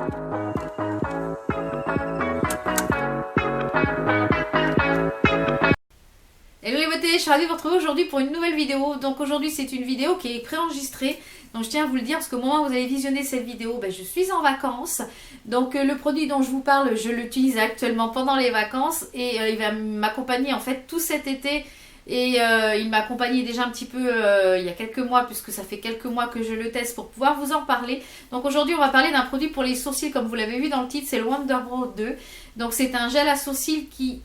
Hello les beautés, je suis ravie de vous retrouver aujourd'hui pour une nouvelle vidéo. Donc aujourd'hui c'est une vidéo qui est préenregistrée. Donc je tiens à vous le dire parce qu'au moment où vous allez visionner cette vidéo, je suis en vacances. Donc le produit dont je vous parle, je l'utilise actuellement pendant les vacances. Et il va m'accompagner en fait tout cet été. Et il m'a accompagné déjà un petit peu il y a quelques mois, puisque ça fait quelques mois que je le teste pour pouvoir vous en parler. Donc aujourd'hui on va parler d'un produit pour les sourcils, comme vous l'avez vu dans le titre, c'est le Wonder Brow 2. Donc c'est un gel à sourcils qui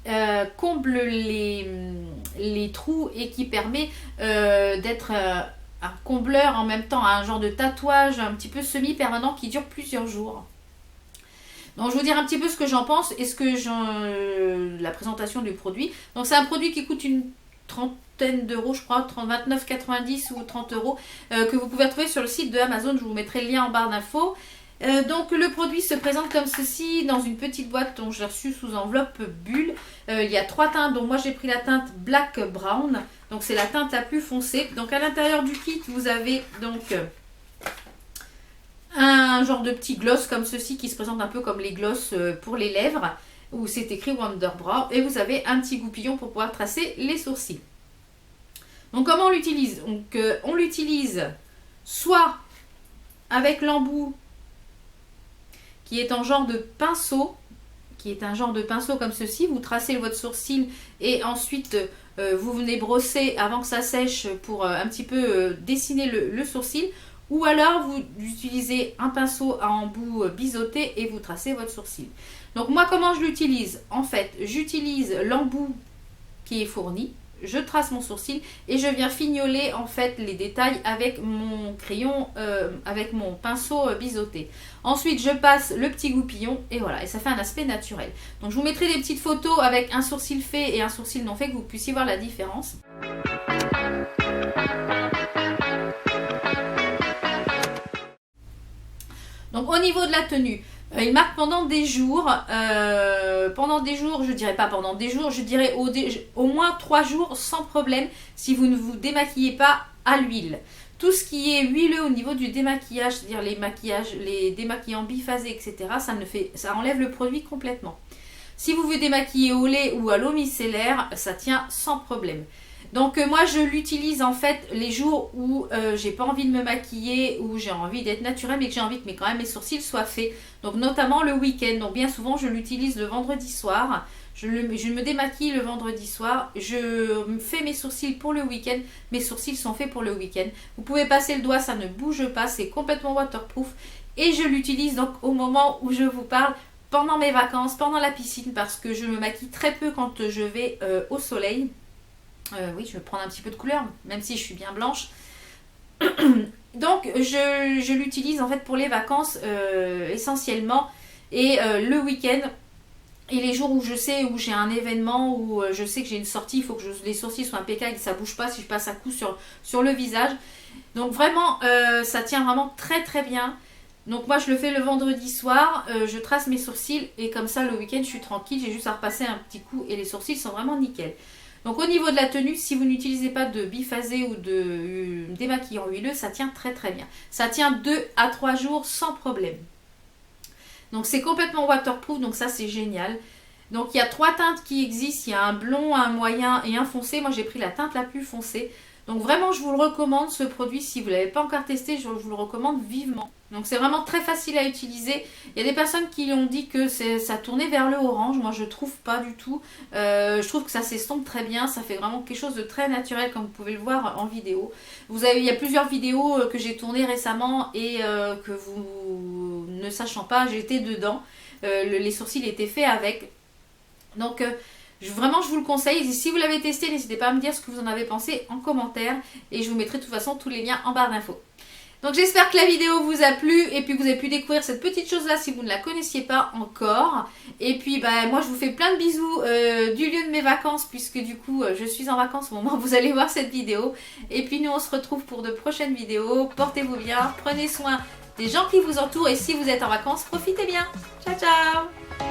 comble les trous et qui permet d'être un combleur en même temps, un genre de tatouage un petit peu semi-permanent qui dure plusieurs jours. Donc je vais vous dire un petit peu ce que j'en pense et la présentation du produit. Donc c'est un produit qui coûte une trentaine d'euros, je crois, 29,90 ou 30 euros, que vous pouvez retrouver sur le site de Amazon. Je vous mettrai le lien en barre d'infos. Donc le produit se présente comme ceci dans une petite boîte dont j'ai reçu sous enveloppe bulle. Il y a 3 teintes, dont moi j'ai pris la teinte Black Brown, donc c'est la teinte la plus foncée. Donc à l'intérieur du kit vous avez donc un genre de petit gloss comme ceci qui se présente un peu comme les gloss pour les lèvres, où c'est écrit Wonder Brow, et vous avez un petit goupillon pour pouvoir tracer les sourcils. Donc comment on l'utilise? Donc on l'utilise soit avec l'embout qui est en genre de pinceau, comme ceci. Vous tracez votre sourcil et ensuite vous venez brosser avant que ça sèche pour un petit peu dessiner le sourcil. Ou alors vous utilisez un pinceau à embout biseauté et vous tracez votre sourcil. Donc moi comment je l'utilise? En fait j'utilise l'embout qui est fourni. Je trace mon sourcil et je viens fignoler en fait les détails avec mon crayon, avec mon pinceau biseauté. Ensuite je passe le petit goupillon et voilà, et ça fait un aspect naturel. Donc je vous mettrai des petites photos avec un sourcil fait et un sourcil non fait, que vous puissiez voir la différence. Donc au niveau de la tenue, il marque pendant des jours, je dirais pas pendant des jours, je dirais au moins 3 jours sans problème si vous ne vous démaquillez pas à l'huile. Tout ce qui est huileux au niveau du démaquillage, c'est-à-dire les démaquillants biphasés, etc., ça enlève le produit complètement. Si vous vous démaquillez au lait ou à l'eau micellaire, ça tient sans problème. Donc moi je l'utilise en fait les jours où j'ai pas envie de me maquiller, où j'ai envie d'être naturelle mais que j'ai envie que quand même mes sourcils soient faits. Donc notamment le week-end. Donc bien souvent je l'utilise le vendredi soir. Je me démaquille le vendredi soir. Je fais mes sourcils pour le week-end. Mes sourcils sont faits pour le week-end. Vous pouvez passer le doigt, ça ne bouge pas. C'est complètement waterproof. Et je l'utilise donc au moment où je vous parle, pendant mes vacances, pendant la piscine, parce que je me maquille très peu quand je vais au soleil. Oui, je vais prendre un petit peu de couleur, même si je suis bien blanche. Donc, je l'utilise en fait pour les vacances essentiellement. Et le week-end, et les jours où je sais, où j'ai un événement, où je sais que j'ai une sortie, il faut que les sourcils soient impeccables, que ça ne bouge pas si je passe un coup sur le visage. Donc vraiment, ça tient vraiment très très bien. Donc moi je le fais le vendredi soir, je trace mes sourcils et comme ça le week-end je suis tranquille, j'ai juste à repasser un petit coup et les sourcils sont vraiment nickel. Donc au niveau de la tenue, si vous n'utilisez pas de biphasé ou de démaquillant huileux, ça tient très très bien. Ça tient 2 à 3 jours sans problème. Donc c'est complètement waterproof, donc ça c'est génial. Donc il y a 3 teintes qui existent, il y a un blond, un moyen et un foncé. Moi j'ai pris la teinte la plus foncée. Donc vraiment je vous le recommande ce produit, si vous ne l'avez pas encore testé, je vous le recommande vivement. Donc c'est vraiment très facile à utiliser. Il y a des personnes qui ont dit que ça tournait vers le orange, moi je trouve pas du tout. Je trouve que ça s'estompe très bien, ça fait vraiment quelque chose de très naturel comme vous pouvez le voir en vidéo. Il y a plusieurs vidéos que j'ai tournées récemment et que vous ne sachant pas, j'étais dedans. Les sourcils étaient faits avec. Donc vraiment je vous le conseille, et si vous l'avez testé n'hésitez pas à me dire ce que vous en avez pensé en commentaire et je vous mettrai de toute façon tous les liens en barre d'infos. Donc j'espère que la vidéo vous a plu et puis que vous avez pu découvrir cette petite chose là si vous ne la connaissiez pas encore. Et puis moi je vous fais plein de bisous du lieu de mes vacances, puisque du coup je suis en vacances au moment où vous allez voir cette vidéo. Et puis nous on se retrouve pour de prochaines vidéos, portez-vous bien, prenez soin des gens qui vous entourent et si vous êtes en vacances profitez bien. Ciao ciao.